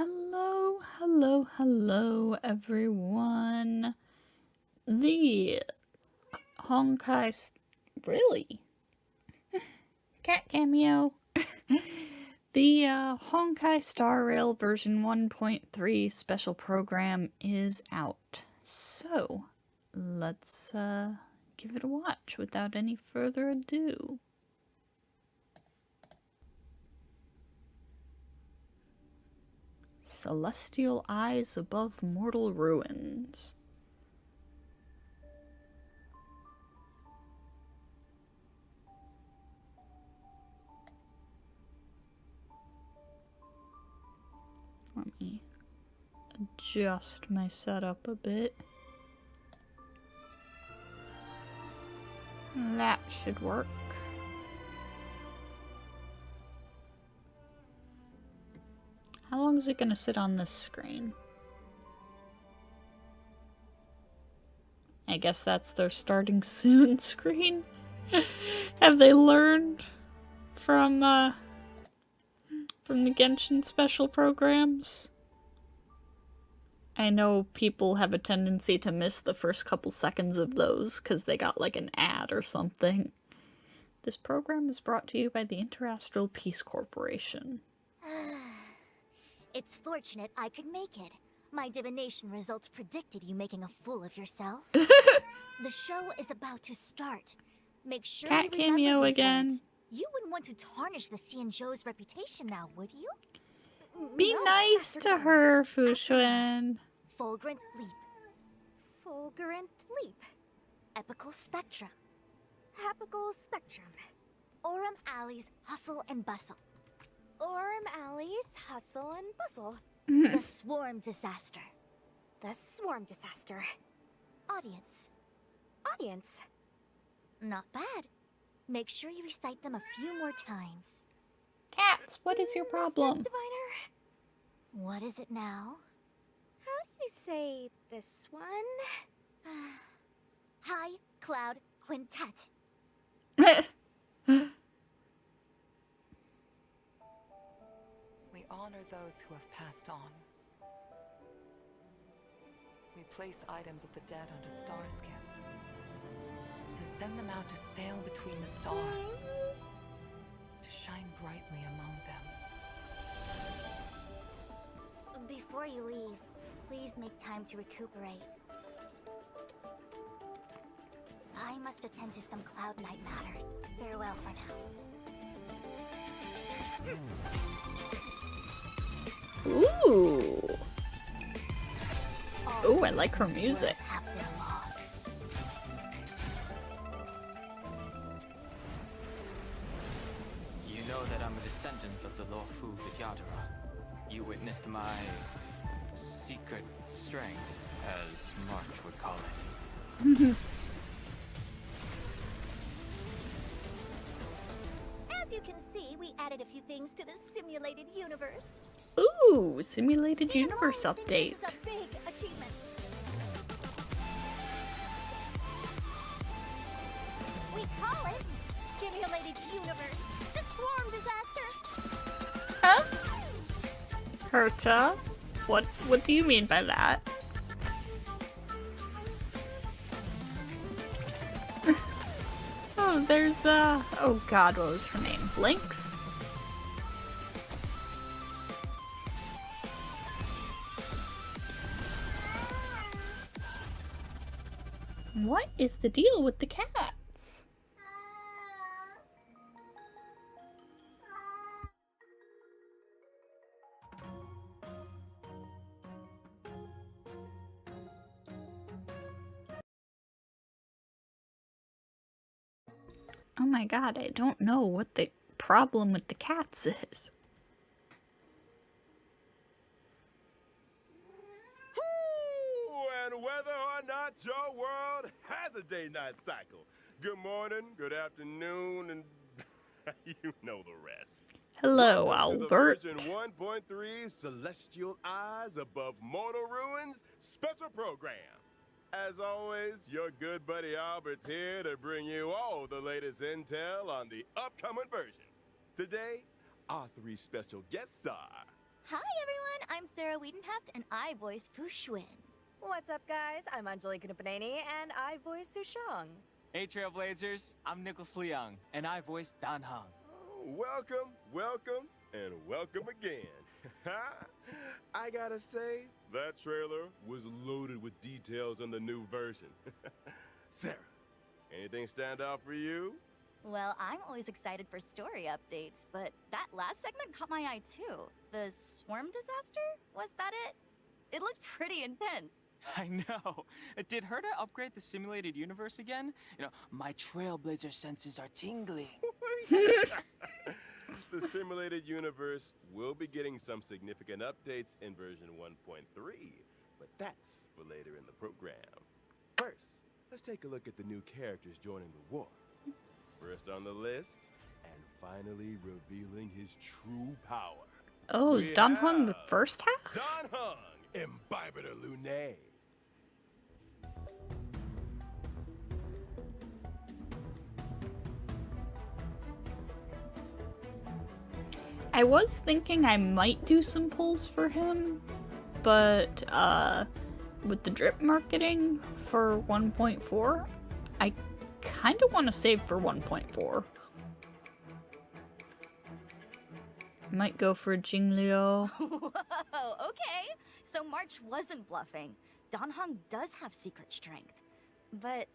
Hello, hello, hello, everyone. The Honkai. Really? Cat cameo. The Honkai Star Rail version 1.3 special program is out. So, let's give it a watch without any further ado. Celestial Eyes Above Mortal Ruins. Let me adjust my setup a bit. That should work. How long is it going to sit on this screen? I guess that's their starting soon screen. Have they learned from the Genshin special programs? I know people have a tendency to miss the first couple seconds of those because they got like an ad or something. This program is brought to you by the Interastral Peace Corporation. It's fortunate I could make it. My divination results predicted you making a fool of yourself. The show is about to start. Make sure Cat you remember cameo these again. words. You wouldn't want to tarnish the Xianzhou's reputation now, would you? Be No, nice after to all. her, After all. Xuan. Fulgurant leap. Fulgurant leap. Epical spectrum. Epical spectrum. Aurum Alley's hustle and bustle. Aurum Alley's hustle and bustle. The swarm disaster. The swarm disaster. Audience. Audience. Not bad. Make sure you recite them a few more times. Cats, what is your problem? Mr. Diviner. What is it now? How do you say this one? High Cloud Quintet. We honor those who have passed on. We place items of the dead onto star skiffs and send them out to sail between the stars, to shine brightly among them. Before you leave, please make time to recuperate. I must attend to some Cloud Knight matters. Farewell for now. Ooh. Ooh, I like her music. Have been lost. You know that I'm a descendant of the Lawfu Vidyadhara. You witnessed my secret strength, as March would call it. As you can see, we added a few things to the simulated universe. Ooh, simulated universe Alone, update. This is a big achievement. We call it Simulated Universe. The Swarm Disaster. Huh? Herta? What do you mean by that? Oh, there's oh god, what was her name? Lynx? What is the deal with the cats? Oh my god, I don't know what the problem with the cats is. And whether or not your world has a day-night cycle. Good morning, good afternoon, and you know the rest. Hello, Welcome Albert. to the version 1.3 Celestial Eyes Above Mortal Ruins special program. As always, your good buddy Albert's here to bring you all the latest intel on the upcoming version. Today, our three special guests are... Hi, everyone. I'm Sarah Wiedenheft, and I voice Fu Xuan. What's up, guys? I'm Angelica Nupaneni, and I voice Sushang. Hey Trailblazers, I'm Nicholas Leung, and I voice Dan Hung. Welcome, welcome, and welcome again. I gotta say, that trailer was loaded with details on the new version. Sarah, anything stand out for you? Well, I'm always excited for story updates, but that last segment caught my eye too. The swarm disaster? Was that it? It looked pretty intense. I know. Did Herta upgrade the simulated universe again? You know, my Trailblazer senses are tingling. The simulated universe will be getting some significant updates in version 1.3, but that's for later in the program. First, let's take a look at the new characters joining the war. First on the list, and finally revealing his true power. Oh, is We Dan Hung the have first half? Dan Hung, Imbibitor Lunae. I was thinking I might do some pulls for him, but with the drip marketing for 1.4, I kind of want to save for 1.4. Might go for a Jingliu. Whoa, okay. So March wasn't bluffing. Dan Hung does have secret strength. But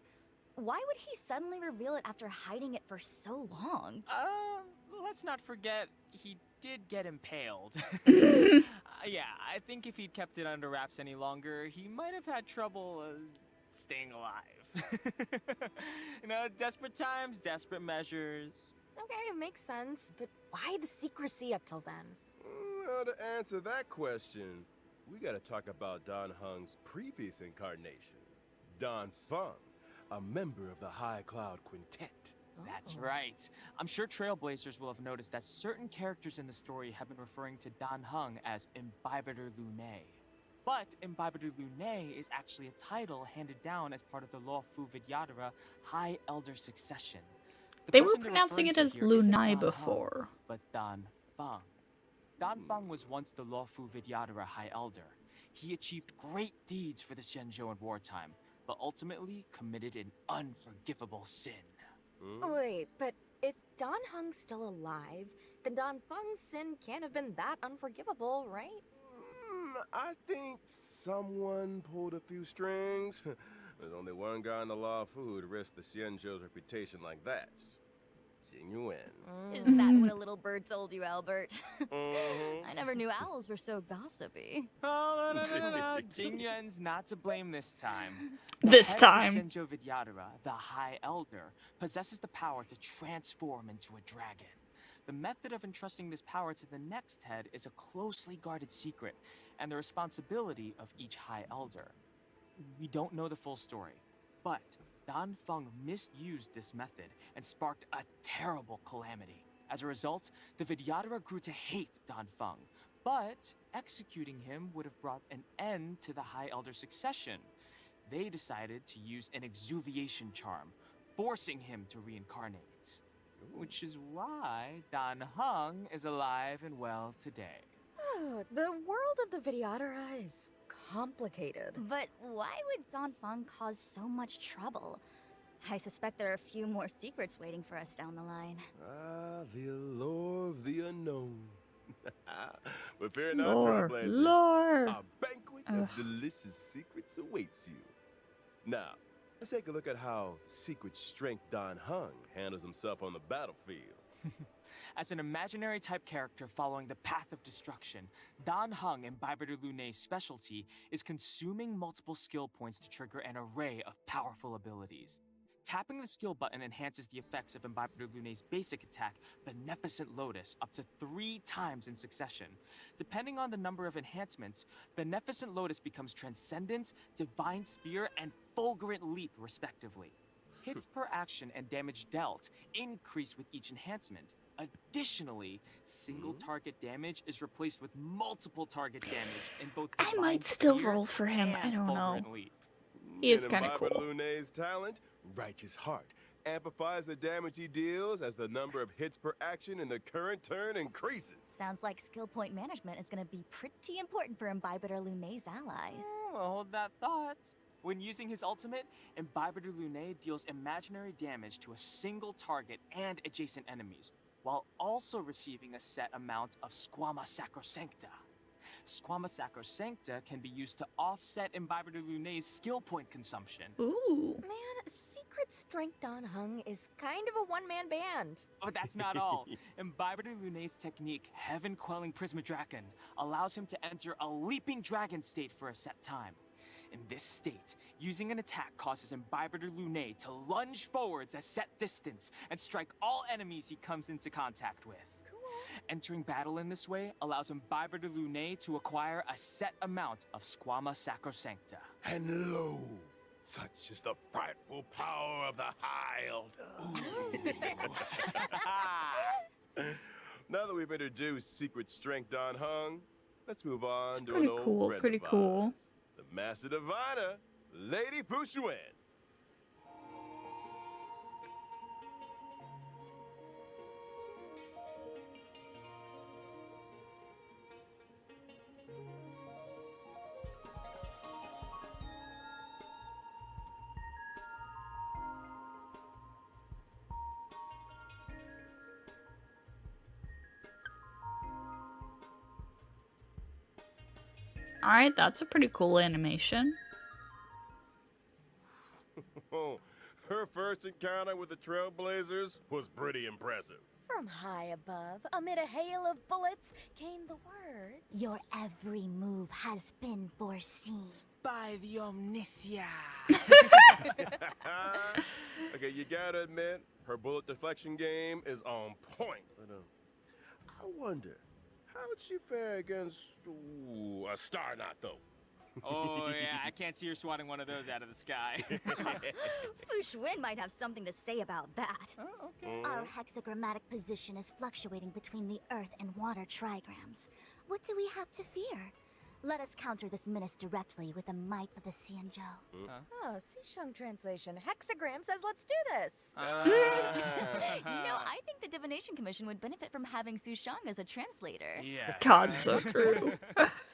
why would he suddenly reveal it after hiding it for so long? Let's not forget, he did get impaled. Yeah, I think if he'd kept it under wraps any longer, he might have had trouble staying alive. You know, desperate times, desperate measures. Okay, it makes sense, but why the secrecy up till then? Well, to answer that question, we gotta talk about Dan Hung's previous incarnation, Dan Feng, a member of the High Cloud Quintet. That's right. I'm sure Trailblazers will have noticed that certain characters in the story have been referring to Dan Hung as Imbibitor Lunae. But Imbibitor Lunae is actually a title handed down as part of the Law Fu Vidyadhara High Elder Succession. The They were person they're pronouncing referring it to as here isn't Lunae Dan Hung, before. but Dan Feng. Dan Feng was once the Law Fu Vidyadhara High Elder. He achieved great deeds for the Xianzhou in wartime, but ultimately committed an unforgivable sin. Wait, but if Dan Hung's still alive, then Dan Feng's sin can't have been that unforgivable, right? I think someone pulled a few strings. There's only one guy in the Law Fu who'd risk the Xianzhou's reputation like that. Jing Yuan. Is that what a little bird told you, Albert? I never knew owls were so gossipy. Oh, no. Jing Yuan's not to blame this time. This The time. head of the Xianzhou Vidyadhara, the High Elder, possesses the power to transform into a dragon. The method of entrusting this power to the next head is a closely guarded secret, and the responsibility of each High Elder. We don't know the full story, but Dan Feng misused this method and sparked a terrible calamity. As a result, the Vidyadhara grew to hate Dan Feng, but executing him would have brought an end to the High Elder succession. They decided to use an exuviation charm, forcing him to reincarnate. Which is why Dan Hung is alive and well today. The world of the Vidyadhara is complicated. But why would Dan Feng cause so much trouble? I suspect there are a few more secrets waiting for us down the line. Ah, the allure of the unknown. But fear not, Lore. Trailblazers. Lore. A banquet of delicious secrets awaits you. Now, let's take a look at how secret strength Dan Hung handles himself on the battlefield. As an imaginary type character following the path of destruction, Dan Hung, Imbibitor Lunae's specialty, is consuming multiple skill points to trigger an array of powerful abilities. Tapping the skill button enhances the effects of Imbibitor Lunae's basic attack, Beneficent Lotus, up to 3 times in succession. Depending on the number of enhancements, Beneficent Lotus becomes Transcendence, Divine Spear, and Fulgurant Leap, respectively. Hits per action and damage dealt increase with each enhancement. Additionally, single target damage is replaced with multiple target damage in both I Divine might still Spear roll for him, I and don't know. Fulgurant Leap. He is And kinda Imbibitor cool. Lunae's talent, Righteous Heart, amplifies the damage he deals as the number of hits per action in the current turn increases. Sounds like skill point management is gonna be pretty important for Imbibitor Lunae's allies. Well, hold that thought. When using his ultimate, Imbibitor Lunae deals imaginary damage to a single target and adjacent enemies, while also receiving a set amount of Squama Sacrosancta. Squama Sacrosancta can be used to offset Imbibitor Lunae's skill point consumption. Ooh. Man, Secret Strength Dan Heng is kind of a one-man band. Oh, that's not all. Imbibitor Lunae's technique, Heaven Quelling Prismadragon, allows him to enter a leaping dragon state for a set time. In this state, using an attack causes Imbibitor Lunae to lunge forwards a set distance and strike all enemies he comes into contact with. Entering battle in this way allows Imbibitor Lunae to acquire a set amount of Squama Sacrosancta. And lo, such is the frightful power of the High Elder. Now that we've introduced Secret Strength Dan Heng, let's move on to pretty an old cool, friend pretty of cool. ours, the Master Diviner, Lady Xuan. Alright, that's a pretty cool animation. Oh, her first encounter with the Trailblazers was pretty impressive. From high above, amid a hail of bullets, came the words. Your every move has been foreseen. By the Omnisia. Okay, you gotta admit, her bullet deflection game is on point. But, I wonder, how'd she fare against a Star Knot, though? Oh, yeah, I can't see her swatting one of those out of the sky. Xuan might have something to say about that. Oh, okay. Our hexagrammatic position is fluctuating between the earth and water trigrams. What do we have to fear? Let us counter this menace directly with the might of the Xianzhou. Oh, Sisheng translation. Hexagram says let's do this. I think the Divination Commission would benefit from having Su Shang as a translator. Yes. God, so true.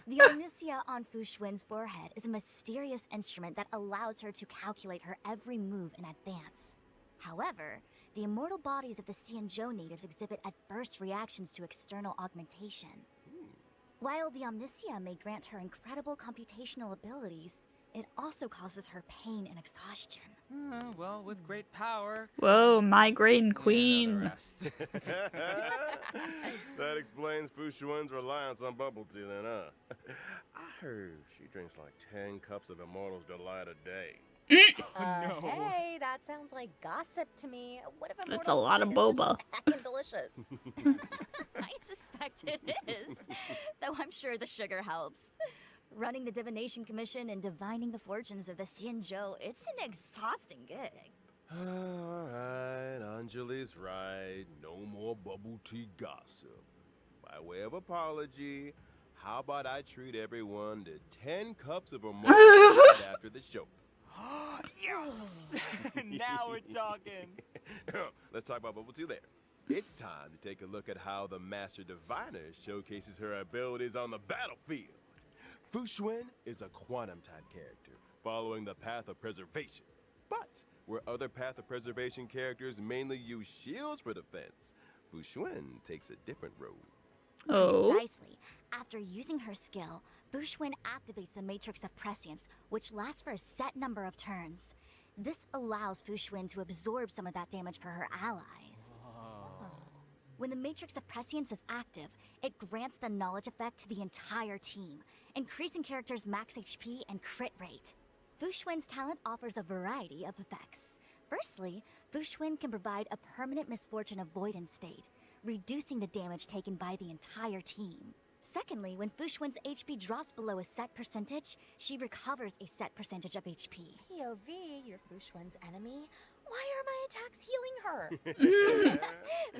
The Omnisia on Fu Xuan's forehead is a mysterious instrument that allows her to calculate her every move in advance. However, the immortal bodies of the Xianzhou natives exhibit adverse reactions to external augmentation. While the Omnisia may grant her incredible computational abilities, it also causes her pain and exhaustion. Well, with great power. Whoa, migraine the queen. rest. That explains Xuan's reliance on bubble tea, then, huh? I heard she drinks like 10 cups of Immortal's Delight a day. No. Hey, that sounds like gossip to me. What if That's a lot of boba. Heckin' delicious. I suspect it is, though I'm sure the sugar helps. Running the Divination Commission and divining the fortunes of the Xianzhou, it's an exhausting gig. Alright, Anjali's right. No more bubble tea gossip. By way of apology, how about I treat everyone to 10 cups of Immortal right after the show? Yes! Now we're talking. Let's talk about bubble tea later. It's time to take a look at how the Master Diviner showcases her abilities on the battlefield. Xuan is a quantum-type character, following the path of preservation. But where other path of preservation characters mainly use shields for defense, Xuan takes a different road. Oh. Precisely. After using her skill, Xuan activates the Matrix of Prescience, which lasts for a set number of turns. This allows Xuan to absorb some of that damage for her allies. When the Matrix of Prescience is active, it grants the knowledge effect to the entire team, increasing characters' max HP and crit rate. Xuan's talent offers a variety of effects. Firstly, Xuan can provide a permanent misfortune avoidance state, reducing the damage taken by the entire team. Secondly, when Xuan's HP drops below a set percentage, she recovers a set percentage of HP. POV, you're Xuan's enemy. Why are my attacks healing her?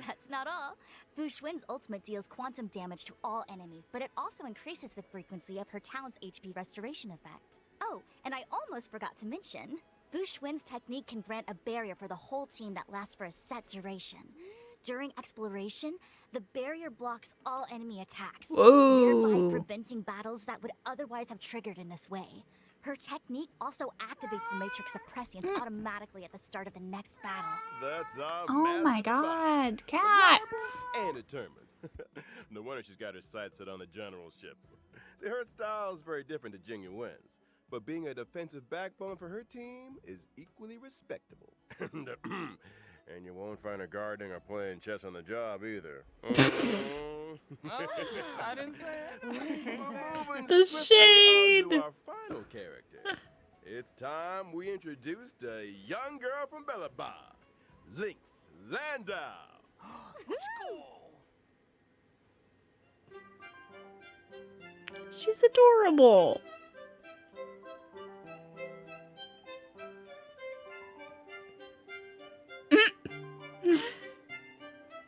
That's not all. Xuan's ultimate deals quantum damage to all enemies, but it also increases the frequency of her talent's HP restoration effect. Oh, and I almost forgot to mention, Fu Xuan's technique can grant a barrier for the whole team that lasts for a set duration. During exploration, the barrier blocks all enemy attacks, thereby Whoa. preventing battles that would otherwise have triggered in this way. Her technique also activates the Matrix suppressants automatically at the start of the next battle. That's our Oh my master divine. god, cats! And determined. No wonder she's got her sights set on the generalship. See, her style is very different to Jing Yuen's, but being a defensive backbone for her team is equally respectable. And you won't find her gardening or playing chess on the job either. I didn't say it. The shade! On to our final character. It's time we introduced a young girl from Bellaba, Lynx Landau. Let's go. She's adorable.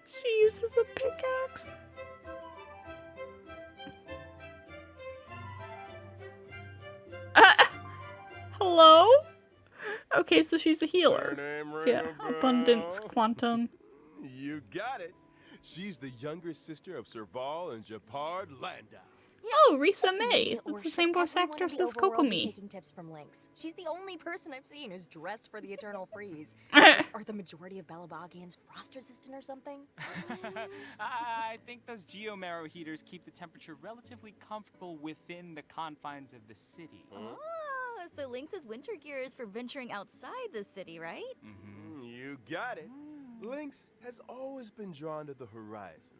She uses a pickaxe. Hello? Okay, so she's a Her healer. name ring Yeah, a bell? abundance, quantum. You got it. She's the younger sister of Serval and Japard Landau. Oh, Risa May. Or That's the should same voice everyone actress in the as overworld be Kokomi. taking tips from Lynx? She's the only person I've seen who's dressed for the eternal freeze. Are the majority of Belabagians frost resistant or something? I think those geomarrow heaters keep the temperature relatively comfortable within the confines of the city. Oh, so Lynx's winter gear is for venturing outside the city, right? You got it. Lynx has always been drawn to the horizon.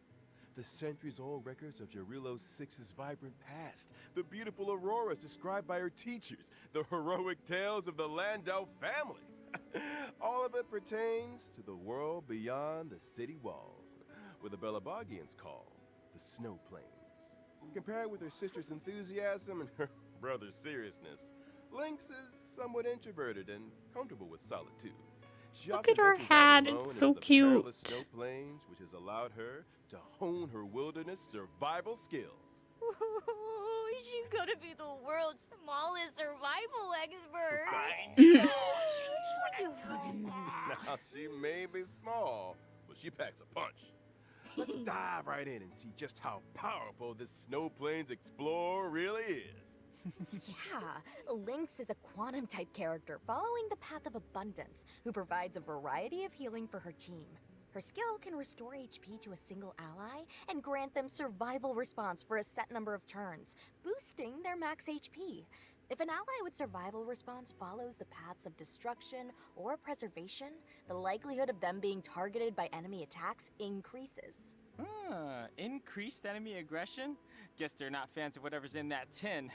The centuries-old records of Jarilo VI's vibrant past, the beautiful auroras described by her teachers, the heroic tales of the Landau family. All of it pertains to the world beyond the city walls, what the Belabagians call the snow plains. Compared with her sister's enthusiasm and her brother's seriousness, Lynx is somewhat introverted and comfortable with solitude. She Look often at her ventures out hat, alone it's into so the cute. perilous snow plains, which has allowed her to hone her wilderness survival skills. She's gonna be the world's smallest survival expert. Now, she may be small, but she packs a punch. Let's dive right in and see just how powerful this Snow Plains Explorer really is. Yeah, Lynx is a quantum-type character following the path of abundance, who provides a variety of healing for her team. Her skill can restore HP to a single ally and grant them survival response for a set number of turns, boosting their max HP. If an ally with survival response follows the paths of destruction or preservation, the likelihood of them being targeted by enemy attacks increases. Increased enemy aggression? Guess they're not fans of whatever's in that tin.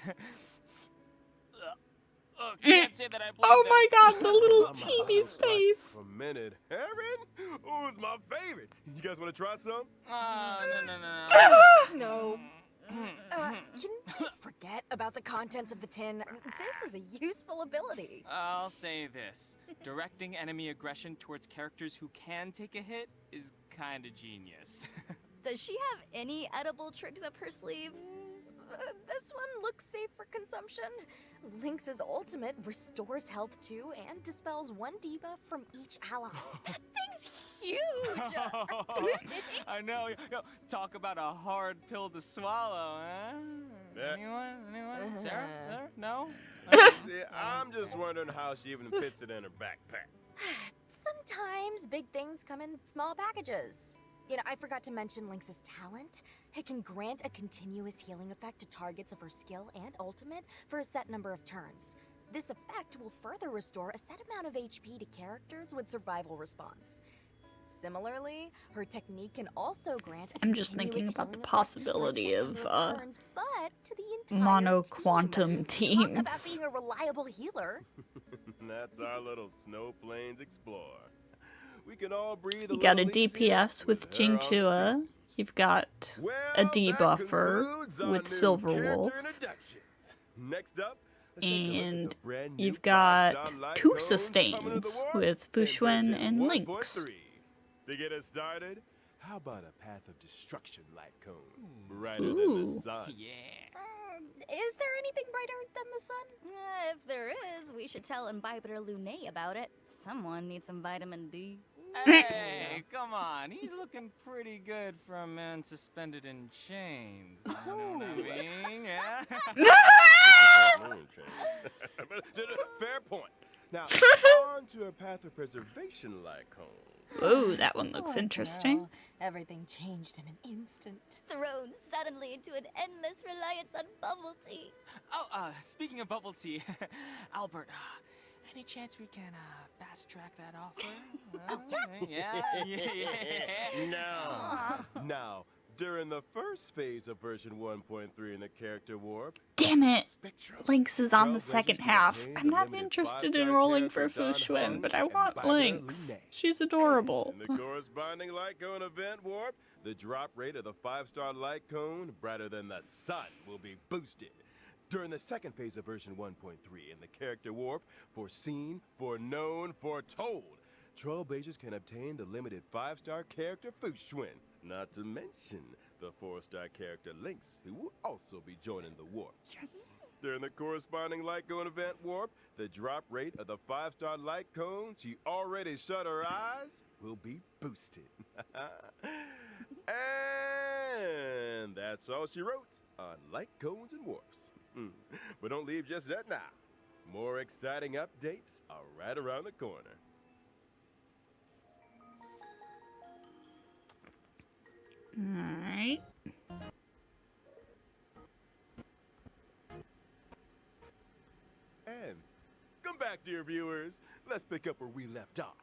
Can't say that I blame Oh them. my god, the little I'm chibi looks like face. fermented herring? Ooh, it's my favorite. You guys want to try some? No. No. Can you forget about the contents of the tin? This is a useful ability. I'll say this. Directing enemy aggression towards characters who can take a hit is kinda genius. Does she have any edible tricks up her sleeve? This one looks safe for consumption. Lynx's ultimate restores health too and dispels one debuff from each ally. That thing's huge! I know. Yo, talk about a hard pill to swallow, huh? Yeah. Anyone? Sarah? No? See, I'm just wondering how she even fits it in her backpack. Sometimes big things come in small packages. You know, I forgot to mention Lynx's talent. It can grant a continuous healing effect to targets of her skill and ultimate for a set number of turns. This effect will further restore a set amount of HP to characters with survival response. Similarly, her technique can also grant a I'm just thinking continuous about the healing effect for a possibility set of number turns, but to the entire mono team. quantum Talk about teams. being a reliable healer. That's our little Snow Plains Explorer. We can all breathe a You got a little easier DPS with her on the team. Jingchua. You've got Well, a that debuffer concludes our with new Silver character Wolf. introductions. Next up, let's take a look at And the brand new you've got 5-star light two cones coming to the sustains warp with in Xuan version and 1.3. Lynx. To get us started, how about a path of destruction light cone? Brighter than the Ooh. sun. Yeah. Is there anything brighter than the sun? If there is, we should tell Imbibitor Lunae about it. Someone needs some vitamin D. Hey, come on. He's looking pretty good for a man suspended in chains. You know what I mean? Yeah? But, fair point. Now, on to a path of preservation like home. Ooh, that one looks Poor interesting. girl. Everything changed in an instant. Thrown suddenly into an endless reliance on bubble tea. Oh, speaking of bubble tea, Albert, any chance we can fast track that offer? Yeah. No. Now, during the first phase of version 1.3 in the character warp, Damn it! Spectrum. Lynx is on the Trailblazers second can half. obtain I'm the not limited interested in 5-star rolling for character Don Xuan, Hung but I and want Imbibitor Lynx. Lunae. She's adorable. In the corresponding light cone event warp, the drop rate of the 5-star light cone, brighter than the sun, will be boosted. During the second phase of version 1.3 in the character warp, foreseen, foreknown, foretold, Trailblazers can obtain the limited 5-star character Xuan, not to mention the 4-star character Lynx, who will also be joining the warp. Yes! During the corresponding light cone event warp, the drop rate of the 5-star light cone she already shut her eyes will be boosted. And that's all she wrote on light cones and warps. But don't leave just that now. More exciting updates are right around the corner. Alright. And come back, dear viewers. Let's pick up where we left off.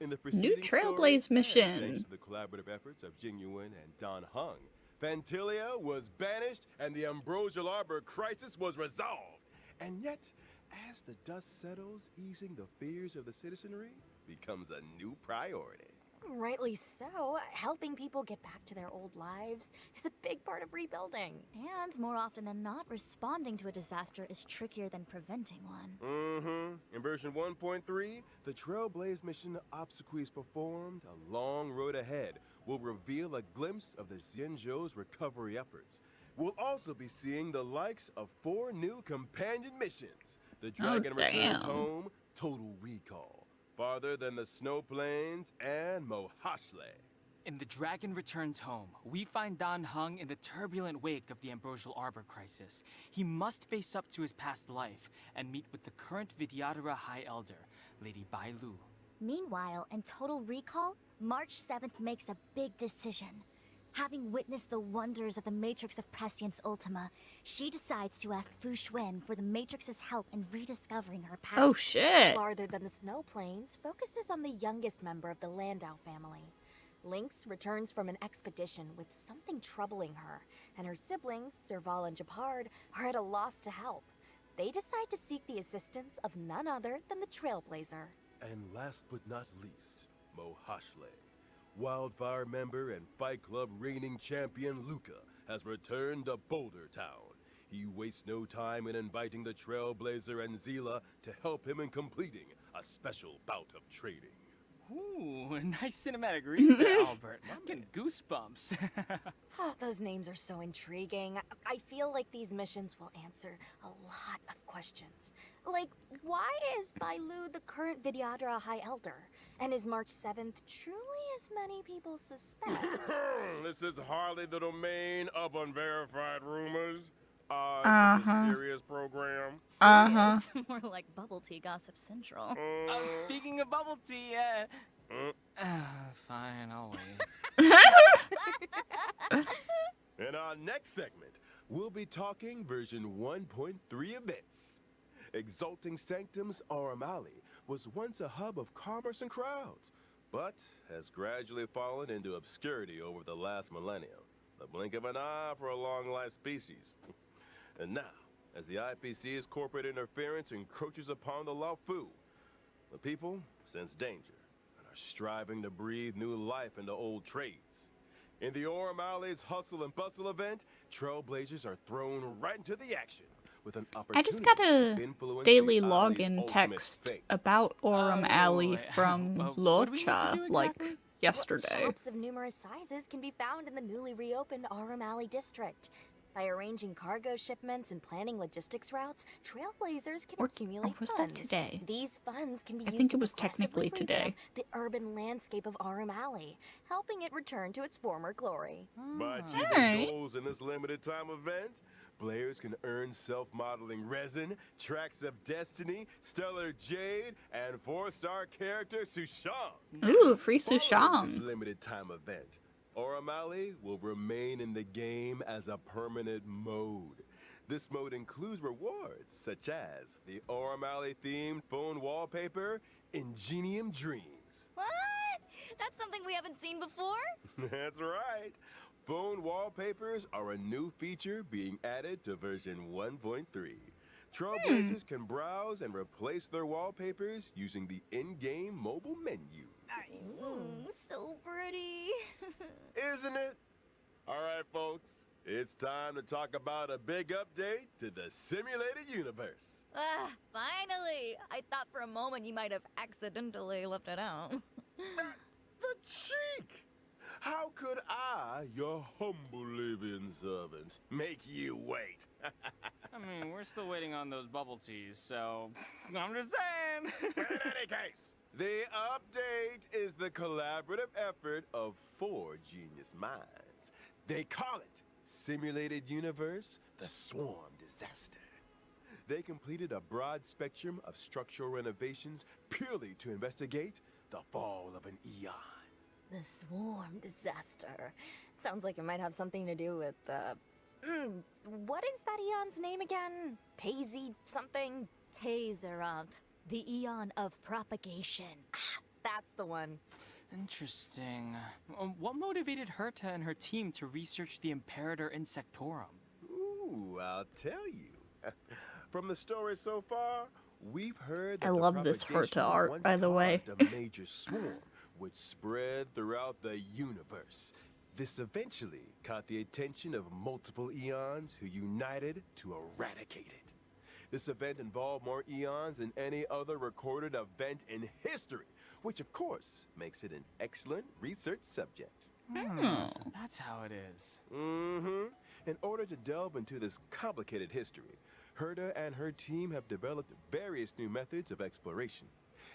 In the New preceding Trailblaze story, mission. and thanks to the collaborative efforts of Jingyuan and Don Hung, Fantilia was banished and the Ambrosial Arbor crisis was resolved. And yet, as the dust settles, easing the fears of the citizenry becomes a new priority. Rightly so. Helping people get back to their old lives is a big part of rebuilding. And more often than not, responding to a disaster is trickier than preventing one. In version 1.3, the Trailblaze mission obsequies performed, a long road ahead will reveal a glimpse of the Xianzhou's recovery efforts. We'll also be seeing the likes of 4 new companion missions. The Dragon Returns damn. Home, Total Recall, Farther Than the Snow Plains, and Mohashle. In The Dragon Returns Home, we find Don Hung in the turbulent wake of the Ambrosial Arbor crisis. He must face up to his past life and meet with the current Vidyadhara High Elder, Lady Bai Lu. Meanwhile, in Total Recall, March 7th makes a big decision. Having witnessed the wonders of the Matrix of Prescience Ultima, she decides to ask Xuan for the Matrix's help in rediscovering her past. Oh shit. Farther Than the Snow Plains focuses on the youngest member of the Landau family. Lynx returns from an expedition with something troubling her, and her siblings, Serval and Japard, are at a loss to help. They decide to seek the assistance of none other than the Trailblazer. And last but not least, Mohashle. Wildfire member and Fight Club reigning champion Luca has returned to Boulder Town. He wastes no time in inviting the Trailblazer and Zila to help him in completing a special bout of trading. Ooh, nice cinematic read there, Albert. I'm getting goosebumps. Oh, those names are so intriguing. I feel like these missions will answer a lot of questions. Like, why is Bai Lu the current Vidyadhara High Elder? And is March 7th truly as many people suspect? This is hardly the domain of unverified rumors. It's Uh-huh. a serious program. Uh-huh. More like bubble tea gossip central. Speaking of bubble tea, fine, I'll wait. In our next segment, we'll be talking version 1.3 events. Exalting Sanctum's Aurum Alley was once a hub of commerce and crowds, but has gradually fallen into obscurity over the last millennium. The blink of an eye for a long-life species. And now, as the IPC's corporate interference encroaches upon the Laofu, the people sense danger and are striving to breathe new life into old trades. In the Aurum Alley's Hustle and Bustle event, Trailblazers are thrown right into the action with an I opportunity just got to a influence daily the Alley's login ultimate text fate. about Aurum Alley wait. from What do we need to Locha, do like, exactly? yesterday. Shops of numerous sizes can be found in the newly reopened Aurum Alley district. By arranging cargo shipments and planning logistics routes, trailblazers can Or accumulate was funds. that today? These funds can be I used think to it was technically progressively today. revamp the urban landscape of Arum Alley, helping it return to its former glory. By achieving Alright. goals in this limited time event, players can earn self-modeling resin, tracks of destiny, stellar jade, and 4-star character Xuan. Ooh, free Following this Sushang. limited time event, Arum Alley will remain in the game as a permanent mode. This mode includes rewards such as the Arum Alley themed phone wallpaper, Ingenium Dreams. What? That's something we haven't seen before? That's right. Phone wallpapers are a new feature being added to version 1.3. Trailblazers can browse and replace their wallpapers using the in-game mobile menu. So pretty. Isn't it? All right, folks. It's time to talk about a big update to the simulated universe. Ah, finally! I thought for a moment you might have accidentally left it out. The cheek! How could I, your humble living servant, make you wait? I mean, we're still waiting on those bubble teas, so I'm just saying. In any case, the update is the collaborative effort of 4 genius minds. They call it Simulated Universe, the Swarm Disaster. They completed a broad spectrum of structural renovations purely to investigate the fall of an eon. The Swarm Disaster. Sounds like it might have something to do with, what is that eon's name again? Tazy something? Tazeroth, the Eon of Propagation. That's the one. Interesting. What motivated Herta and her team to research the Imperator Insectorum? Ooh, I'll tell you. From the story so far, we've heard that I the love this propagation Herta art, once by the way. caused a major swarm, which spread throughout the universe. This eventually caught the attention of multiple eons who united to eradicate it. This event involved more eons than any other recorded event in history, which of course makes it an excellent research subject. So that's how it is. In order to delve into this complicated history, Herta and her team have developed various new methods of exploration.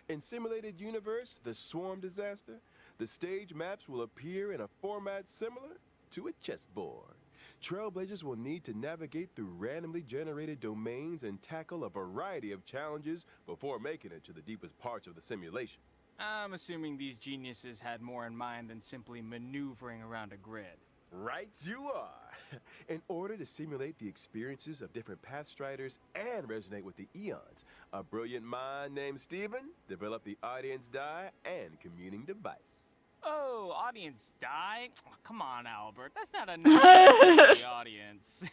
In Simulated Universe, the Swarm Disaster, the stage maps will appear in a format similar to a chessboard. Trailblazers will need to navigate through randomly generated domains and tackle a variety of challenges before making it to the deepest parts of the simulation. I'm assuming these geniuses had more in mind than simply maneuvering around a grid. Right you are. In order to simulate the experiences of different Pathstriders and resonate with the eons, a brilliant mind named Steven developed the Audience Die and Communing Device. Oh, audience die? Oh, come on, Albert. That's not enough for the audience.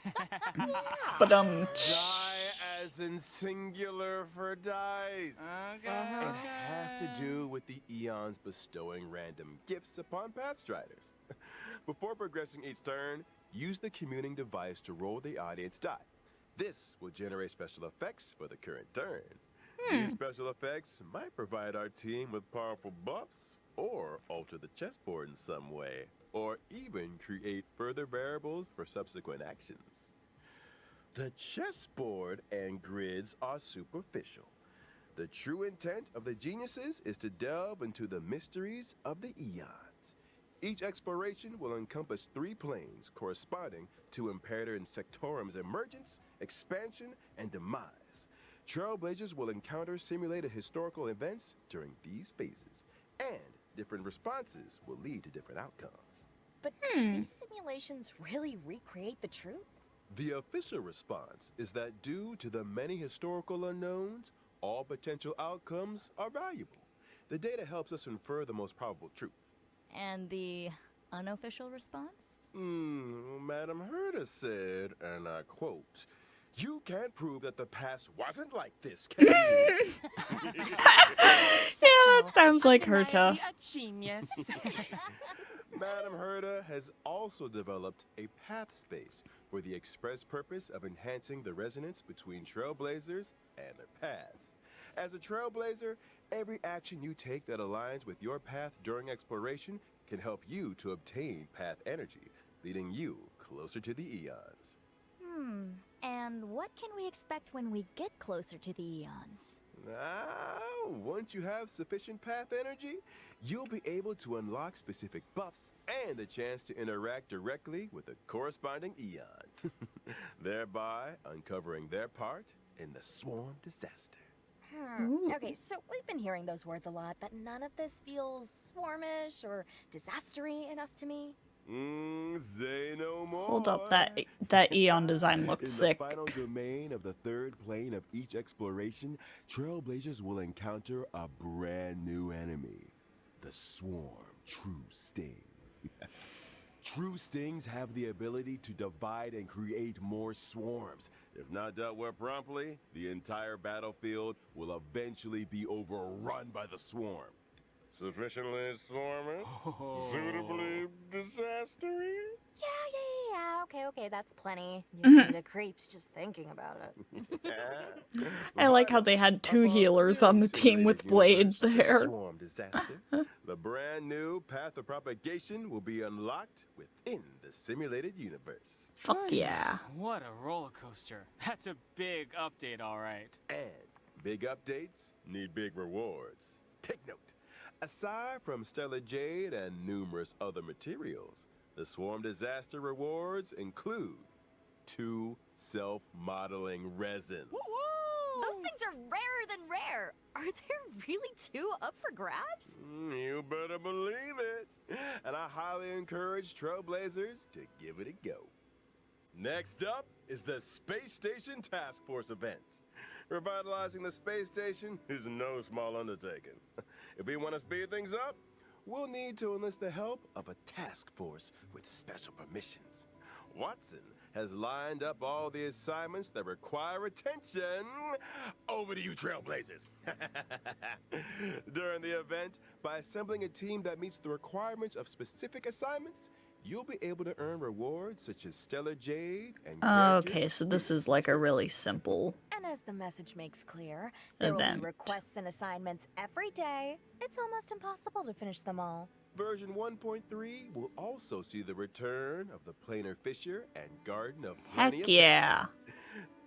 But Die as in singular for dice. Okay. It has to do with the eons bestowing random gifts upon Pathstriders. Before progressing each turn, use the communing device to roll the audience die. This will generate special effects for the current turn. These special effects might provide our team with powerful buffs, or alter the chessboard in some way, or even create further variables for subsequent actions. The chessboard and grids are superficial. The true intent of the geniuses is to delve into the mysteries of the eons. Each exploration will encompass 3 planes corresponding to Imperator Insectorum's emergence, expansion, and demise. Trailblazers will encounter simulated historical events during these phases, and different responses will lead to different outcomes. But do these simulations really recreate the truth? The official response is that due to the many historical unknowns, all potential outcomes are valuable. The data helps us infer the most probable truth. And the unofficial response? Madam Herta said, and I quote, "You can't prove that the past wasn't like this, can you?" yeah, that sounds like Herta. A genius. Madam Herta has also developed a path space for the express purpose of enhancing the resonance between trailblazers and their paths. As a trailblazer, every action you take that aligns with your path during exploration can help you to obtain path energy, leading you closer to the eons. And what can we expect when we get closer to the Eons? Once you have sufficient path energy, you'll be able to unlock specific buffs and the chance to interact directly with the corresponding Eon, thereby uncovering their part in the swarm disaster. Ooh. Okay, so we've been hearing those words a lot, but none of this feels swarmish or disastery enough to me. Say no more. Hold up, that Eon design looks In sick. the final domain of the third plane of each exploration, Trailblazers will encounter a brand new enemy. The Swarm True Sting. True Stings have the ability to divide and create more swarms. If not dealt with promptly, the entire battlefield will eventually be overrun by the swarm. Sufficiently swarmy? Suitably disastery? Yeah, okay, that's plenty. Gives me the creeps just thinking about it. I like how they had two healers on the team with Blade there. Swarm disaster. The brand new path of propagation will be unlocked within the simulated universe. Fuck yeah. What a roller coaster. That's a big update, all right. And big updates need big rewards. Take note. Aside from Stellar Jade and numerous other materials, the Swarm Disaster rewards include 2 self-modeling resins. Those things are rarer than rare. Are there really 2 up for grabs? You better believe it. And I highly encourage Trailblazers to give it a go. Next up is the Space Station Task Force event. Revitalizing the space station is no small undertaking. If we want to speed things up, we'll need to enlist the help of a task force with special permissions. Watson has lined up all the assignments that require attention. Over to you, Trailblazers. During the event, by assembling a team that meets the requirements of specific assignments, you'll be able to earn rewards such as Stellar Jade and Okay, so this is like a really simple And as the message makes clear, there will event. be requests and assignments every day. It's almost impossible to finish them all. Version 1.3 will also see the return of the Planar Fissure and Garden of Heck Plenty of yeah.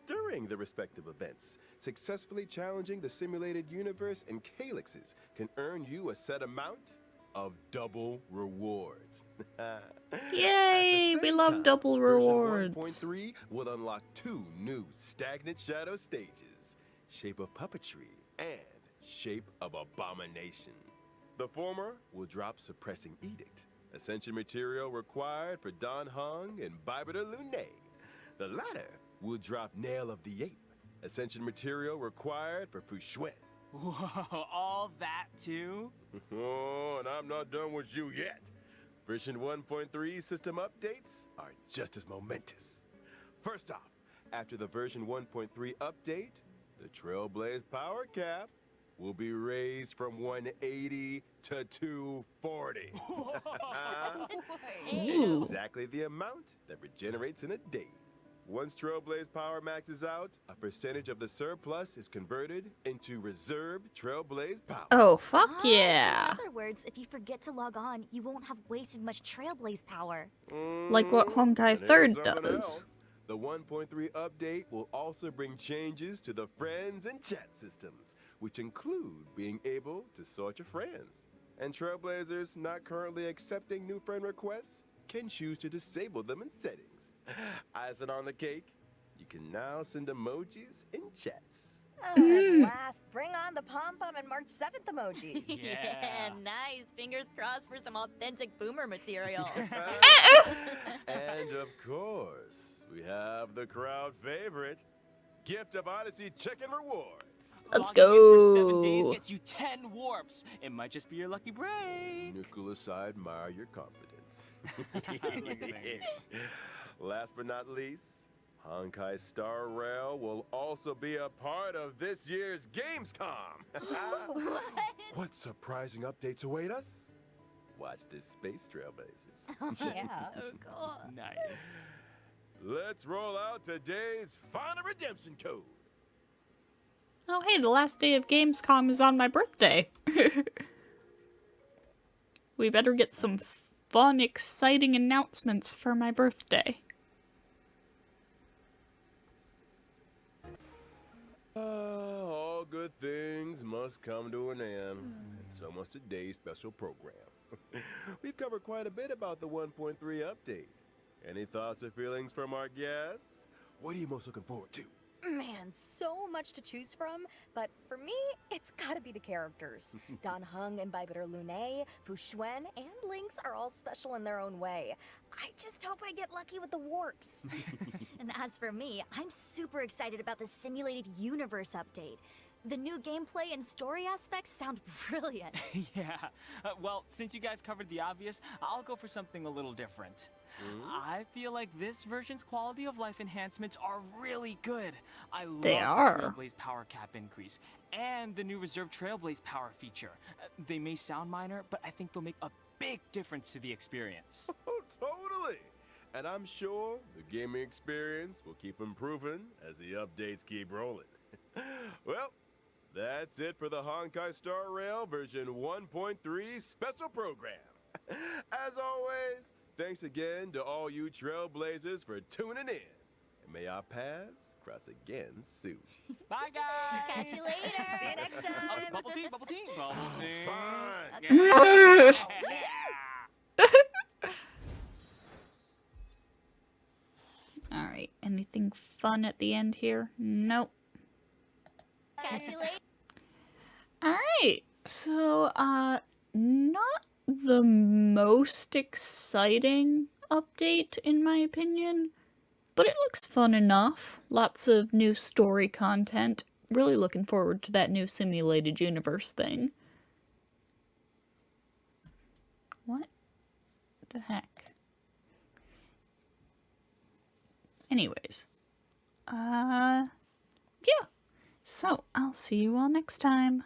During the respective events, successfully challenging the simulated universe and calyxes can earn you a set amount of double rewards. Yay, we love double rewards. Version 1.3 will unlock 2 new Stagnant Shadow stages, Shape of Puppetry and Shape of Abomination. The former will drop Suppressing Edict, Ascension material required for Don Hung and Imbibitor Lunae. The latter will drop Nail of the Ape, Ascension material required for Xuan. Whoa, all that too? Oh, and I'm not done with you yet. Version 1.3 system updates are just as momentous. First off, after the version 1.3 update, the Trailblaze power cap will be raised from 180 to 240. Ooh. Exactly the amount that regenerates in a day. Once Trailblaze power maxes out, a percentage of the surplus is converted into reserved Trailblaze power. Oh, fuck So yeah. in other words, if you forget to log on, you won't have wasted much Trailblaze power. Like what Honkai And 3rd here's something does. else. The 1.3 update will also bring changes to the friends and chat systems, which include being able to sort your friends. And Trailblazers not currently accepting new friend requests can choose to disable them in settings. Icing on the cake, you can now send emojis in chats. At last, bring on the pom-pom and March 7th emojis. Yeah. Nice. Fingers crossed for some authentic boomer material. And of course, we have the crowd favorite, Gift of Odyssey Chicken Rewards. Let's Logging in for 7 go. days gets you 10 warps. It might just be your lucky break. Nicholas, I admire your confidence. Look at that. Last but not least, Honkai Star Rail will also be a part of this year's Gamescom. What surprising updates await us? Watch this space, Trailblazers. Yeah. Oh, cool. Nice. Let's roll out today's final redemption code. Oh, hey, the last day of Gamescom is on my birthday. We better get some fun, exciting announcements for my birthday. Good things must come to an end, and so must today's special program. We've covered quite a bit about the 1.3 update. Any thoughts or feelings from our guests? What are you most looking forward to? Man, so much to choose from, but for me, it's gotta be the characters. Dan Heng, Imbibitor Lunae, Xuan, and Lynx are all special in their own way. I just hope I get lucky with the warps. And as for me, I'm super excited about the simulated universe update. The new gameplay and story aspects sound brilliant. Yeah. Well, since you guys covered the obvious, I'll go for something a little different. I feel like this version's quality of life enhancements are really good. I love They the are. Trailblaze power cap increase and the new Reserve Trailblaze power feature. They may sound minor, but I think they'll make a big difference to the experience. Oh, totally! And I'm sure the gaming experience will keep improving as the updates keep rolling. Well, that's it for the Honkai Star Rail version 1.3 special program. As always, thanks again to all you trailblazers for tuning in. And may our paths cross again soon. Bye, guys! Catch you later. See you next time. Bubble tea, bubble tea, bubble tea. Fine. Alright, anything fun at the end here? Nope. Catch you later. Alright, so, not the most exciting update, in my opinion, but it looks fun enough. Lots of new story content. Really looking forward to that new simulated universe thing. What the heck? Anyways, yeah. So, I'll see you all next time.